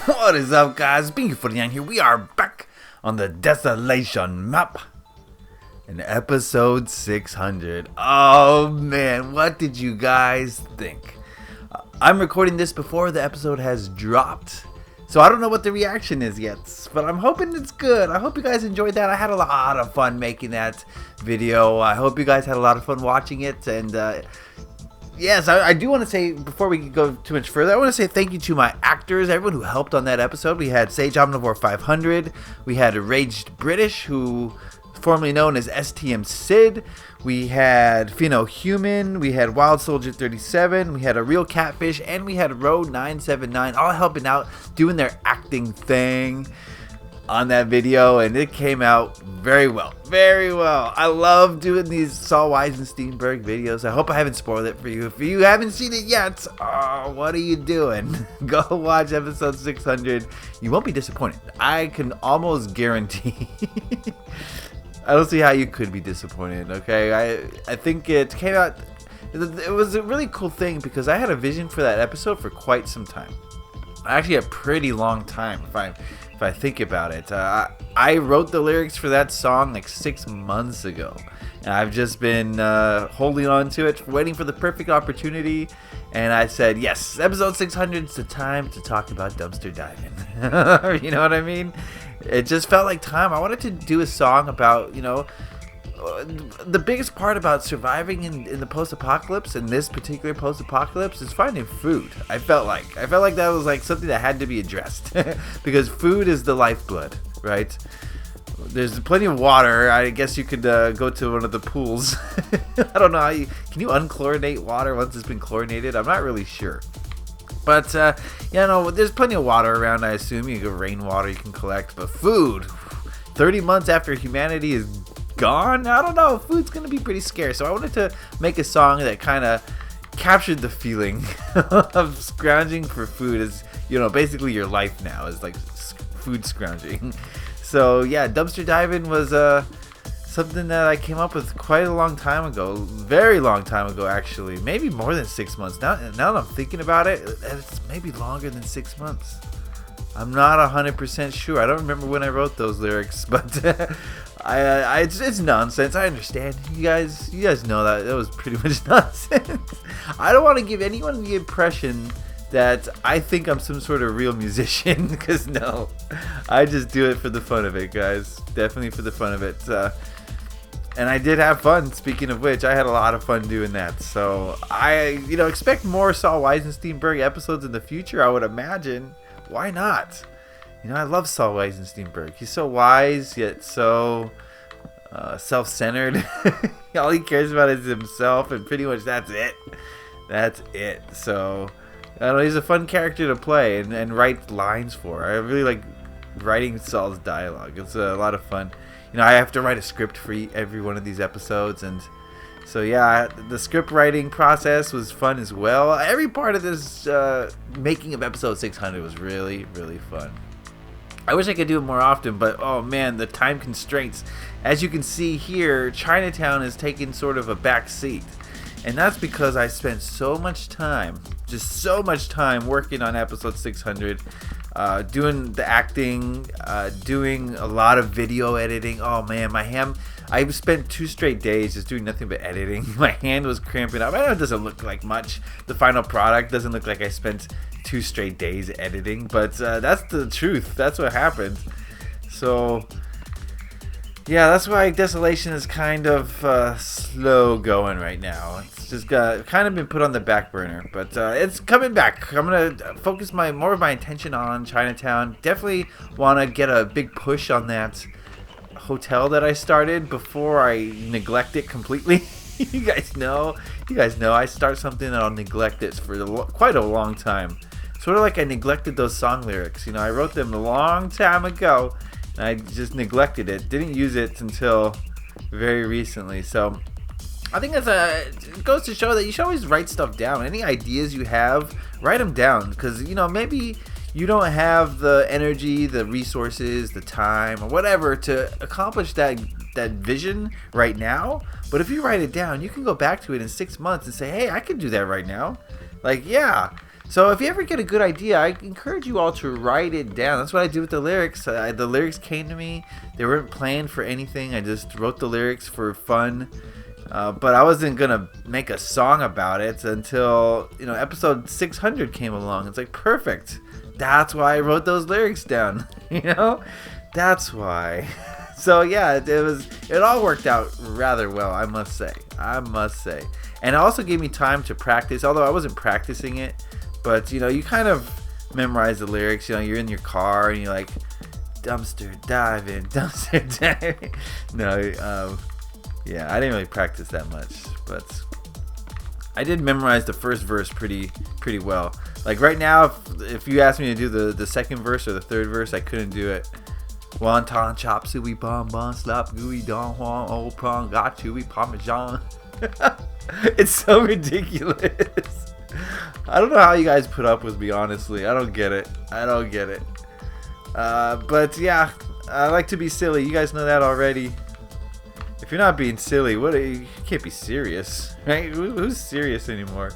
What is up, guys? Beancrew49 here. We are back on the Desolation map in episode 600. Oh man, what did you guys think? I'm recording this before the episode has dropped, so I don't know what the reaction is yet, but I'm hoping it's good. I hope you guys enjoyed that. I had a lot of fun making that video. I hope you guys had a lot of fun watching it, and yes, I do want to say, before we go too much further, I want to say thank you to my actors, everyone who helped on that episode. We had Sage Omnivore 500, we had Raged British, who formerly known as STM Sid, we had Pheno Human, we had Wild Soldier 37, we had a Real Catfish, and we had Road 979, all helping out, doing their acting thing on that video, and it came out very well. I love doing these Saul Weisensteinberg videos. I hope I haven't spoiled it for you. If you haven't seen it yet, what are you doing? Go watch episode 600. You won't be disappointed. I can almost guarantee. I don't see how you could be disappointed. Okay, I think it came out. It was a really cool thing because I had a vision for that episode for quite some time. Actually, a pretty long time, if I think about it. I wrote the lyrics for that song like 6 months ago, and I've just been holding on to it, waiting for the perfect opportunity, and I said, yes, episode 600 is the time to talk about dumpster diving. You know what I mean? It just felt like time. I wanted to do a song about, the biggest part about surviving in the post-apocalypse, in this particular post-apocalypse, is finding food. I felt like that was like something that had to be addressed because food is the lifeblood, right? There's plenty of water. I guess you could go to one of the pools. I don't know how can you unchlorinate water once it's been chlorinated? I'm not really sure. But there's plenty of water around. I assume you can rainwater you can collect, but food. 30 months after humanity is gone, I don't know, food's gonna be pretty scarce, so I wanted to make a song that kind of captured the feeling of scrounging for food. Is basically your life now is like food scrounging. So yeah, dumpster diving was something that I came up with quite a long time ago, very long time ago actually, maybe more than 6 months. Now that I'm thinking about it, it's maybe longer than 6 months. I'm not 100% sure. I don't remember when I wrote those lyrics, but it's nonsense. I understand. You guys know that was pretty much nonsense. I don't want to give anyone the impression that I think I'm some sort of real musician, because no, I just do it for the fun of it, guys. Definitely for the fun of it. And I did have fun. Speaking of which, I had a lot of fun doing that. So I, expect more Saul Weisensteinberg episodes in the future, I would imagine. Why not? I love Saul Weisensteinberg. He's so wise, yet so self-centered. All he cares about is himself, and pretty much that's it. So, I don't know, he's a fun character to play and write lines for. I really like writing Saul's dialogue. It's a lot of fun. I have to write a script for every one of these episodes, and so yeah, the script writing process was fun as well. Every part of this making of episode 600 was really, really fun. I wish I could do it more often, but oh man, the time constraints. As you can see here, Chinatown is taking sort of a back seat. And that's because I spent so much time working on episode 600, doing the acting, doing a lot of video editing. Oh man, I spent 2 straight days just doing nothing but editing. My hand was cramping up. I know it doesn't look like much. The final product doesn't look like I spent 2 straight days editing, but that's the truth. That's what happened. So yeah, that's why Desolation is kind of slow going right now. It's just kind of been put on the back burner, but it's coming back. I'm gonna focus more of my attention on Chinatown. Definitely want to get a big push on that hotel that I started before I neglect it completely. You guys know I start something and I'll neglect it for quite a long time. Sort of like I neglected those song lyrics. I wrote them a long time ago, and I just neglected it. Didn't use it until very recently. So I think it goes to show that you should always write stuff down. Any ideas you have, write them down, because maybe you don't have the energy, the resources, the time, or whatever to accomplish that vision right now. But if you write it down, you can go back to it in 6 months and say, hey, I can do that right now. Like, yeah. So if you ever get a good idea, I encourage you all to write it down. That's what I do with the lyrics. The lyrics came to me. They weren't planned for anything. I just wrote the lyrics for fun. But I wasn't going to make a song about it until, episode 600 came along. It's like, perfect. That's why I wrote those lyrics down. That's why. So yeah, it all worked out rather well, I must say. And it also gave me time to practice, although I wasn't practicing it. But, you kind of memorize the lyrics. You're in your car and you're like, dumpster diving, dumpster diving. No, yeah, I didn't really practice that much. But I did memorize the first verse pretty well. Like right now, if you ask me to do the second verse or the third verse, I couldn't do it. Wonton, chop, suey, bon, slap, gooey, don, juan, old prawn, got chewy, parmesan. It's so ridiculous. I don't know how you guys put up with me, honestly. I don't get it. But yeah, I like to be silly. You guys know that already. If you're not being silly, you can't be serious, right? Who's serious anymore?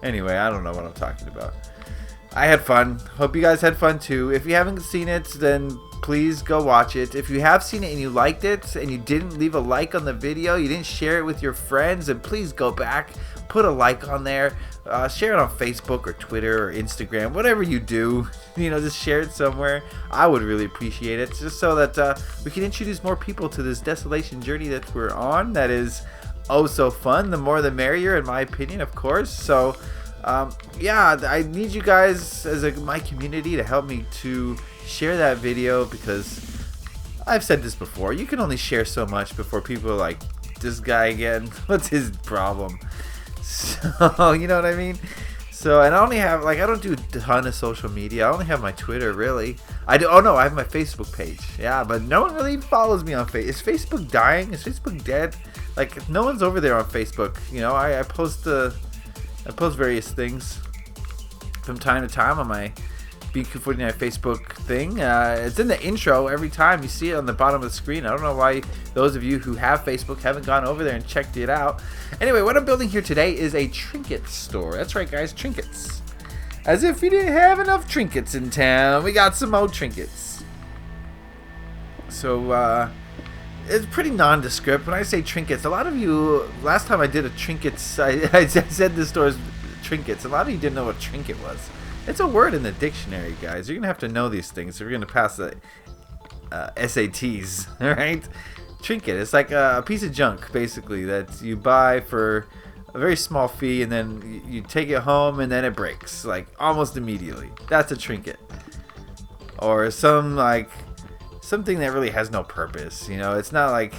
Anyway, I don't know what I'm talking about. I had fun. Hope you guys had fun too. If you haven't seen it, then please go watch it. If you have seen it and you liked it and you didn't leave a like on the video, you didn't share it with your friends, then please go back, put a like on there, share it on Facebook or Twitter or Instagram, whatever you do. Just share it somewhere. I would really appreciate it, just so that we can introduce more people to this Desolation journey that we're on. That is oh so fun. The more the merrier, in my opinion, of course. So yeah, I need you guys as my community to help me to share that video, because I've said this before, you can only share so much before people are like, this guy again, what's his problem? So you know what I mean. So, and I only have, I don't do a ton of social media. I only have my Twitter, really. I have my Facebook page. Yeah, but no one really follows me on Facebook. Is Facebook dying? Is Facebook dead? No one's over there on Facebook. I post various things from time to time on my Beancrew49 Facebook thing. It's in the intro every time. You see it on the bottom of the screen. I don't know why those of you who have Facebook haven't gone over there and checked it out. Anyway, what I'm building here today is a trinket store. That's right, guys, trinkets. As if we didn't have enough trinkets in town, we got some more trinkets. So, it's pretty nondescript. When I say trinkets, a lot of you, last time I did a trinkets, I said this store is trinkets. A lot of you didn't know what trinket was. It's a word in the dictionary, guys. You're going to have to know these things if you're going to pass the SATs, alright? Trinket, it's like a piece of junk, basically, that you buy for a very small fee, and then you take it home, and then it breaks, almost immediately. That's a trinket. Or something that really has no purpose, It's not like,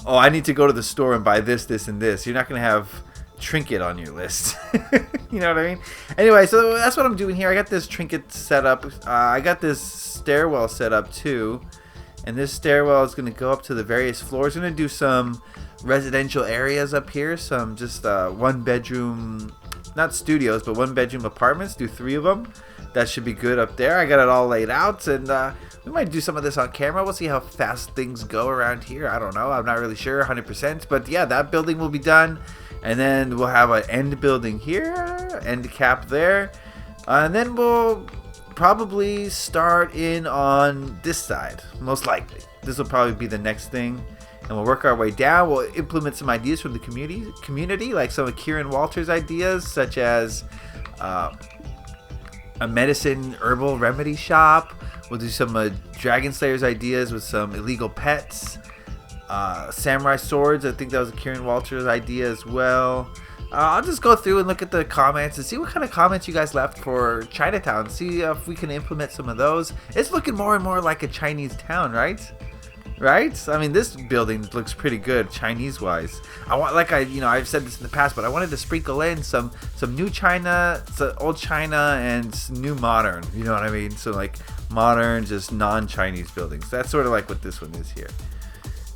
oh, I need to go to the store and buy this, this, and this. You're not going to have trinket on your list. You know what I mean? Anyway, so that's what I'm doing here. I got this trinket set up. I got this stairwell set up too, and this stairwell is going to go up to the various floors. I'm going to do some residential areas up here, some just one bedroom, not studios, but one bedroom apartments. Do 3 of them. That should be good up there. I got it all laid out, and we might do some of this on camera. We'll see how fast things go around here. I don't know. I'm not really sure 100%, but yeah, that building will be done. And then we'll have an end building here, end cap there. And then we'll probably start in on this side, most likely. This will probably be the next thing. And we'll work our way down. We'll implement some ideas from the community, like some of Kieran Walter's ideas, such as a medicine herbal remedy shop. We'll do some Dragon Slayer's ideas with some illegal pets. Samurai swords, I think that was Kieran Walter's idea as well. I'll just go through and look at the comments and see what kind of comments you guys left for Chinatown. See if we can implement some of those. It's looking more and more like a Chinese town, right? Right? I mean, this building looks pretty good Chinese-wise. I want, I've said this in the past, but I wanted to sprinkle in some new China, old China, and new modern. You know what I mean? So modern, just non-Chinese buildings. That's sort of like what this one is here.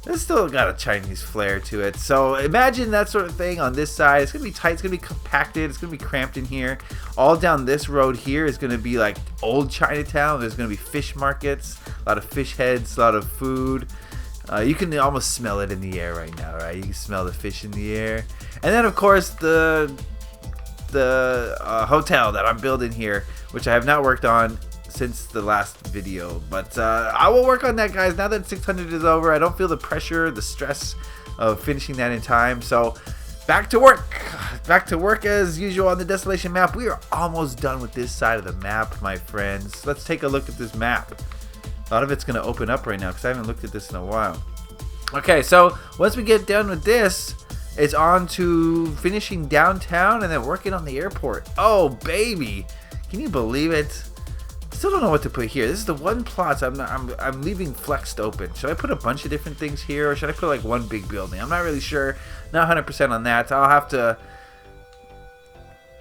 It's still got a Chinese flair to it. So imagine that sort of thing on this side. It's going to be tight. It's going to be compacted. It's going to be cramped in here. All down this road here is going to be like old Chinatown. There's going to be fish markets, a lot of fish heads, a lot of food. You can almost smell it in the air right now, right? You can smell the fish in the air. And then, of course, the the hotel that I'm building here, which I have not worked on since the last video. But I will work on that, guys. Now that 600 is over, I don't feel the pressure, the stress of finishing that in time. So back to work. Back to work as usual on the Desolation map. We are almost done with this side of the map, my friends. Let's take a look at this map. A lot of it's going to open up right now because I haven't looked at this in a while. Okay, so once we get done with this, it's on to finishing downtown and then working on the airport. Oh, baby. Can you believe it? Still don't know what to put here. This is the one plot I'm leaving flexed open. Should I put a bunch of different things here, or should I put like one big building? I'm not really sure. Not 100% on that. I'll have to...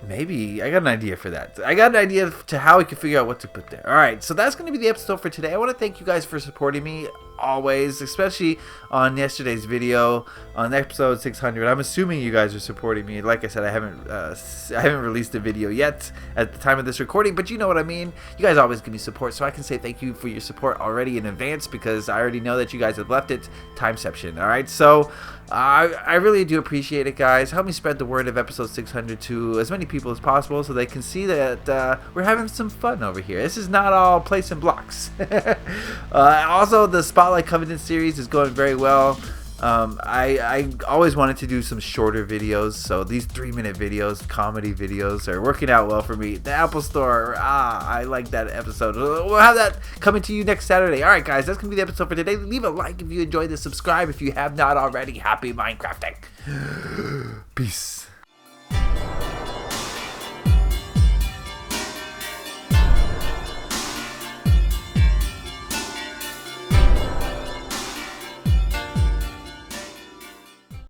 Maybe. I got an idea for that. I got an idea to how we can figure out what to put there. Alright, so that's going to be the episode for today. I want to thank you guys for supporting me always, especially on yesterday's video on episode 600. I'm assuming you guys are supporting me. Like I said, I haven't released a video yet at the time of this recording, but you know what I mean. You guys always give me support, so I can say thank you for your support already in advance because I already know that you guys have left it. Timeception. Alright, so I really do appreciate it, guys. Help me spread the word of episode 600 to as many people as possible so they can see that we're having some fun over here. This is not all placing blocks. Also, the Spotlight Coveton series is going very well. I always wanted to do some shorter videos, so these 3-minute videos, comedy videos, are working out well for me. The Apple Store, I like that episode. We'll have that coming to you next Saturday. Alright, guys, that's going to be the episode for today. Leave a like if you enjoyed this, subscribe if you have not already. Happy Minecrafting. Peace.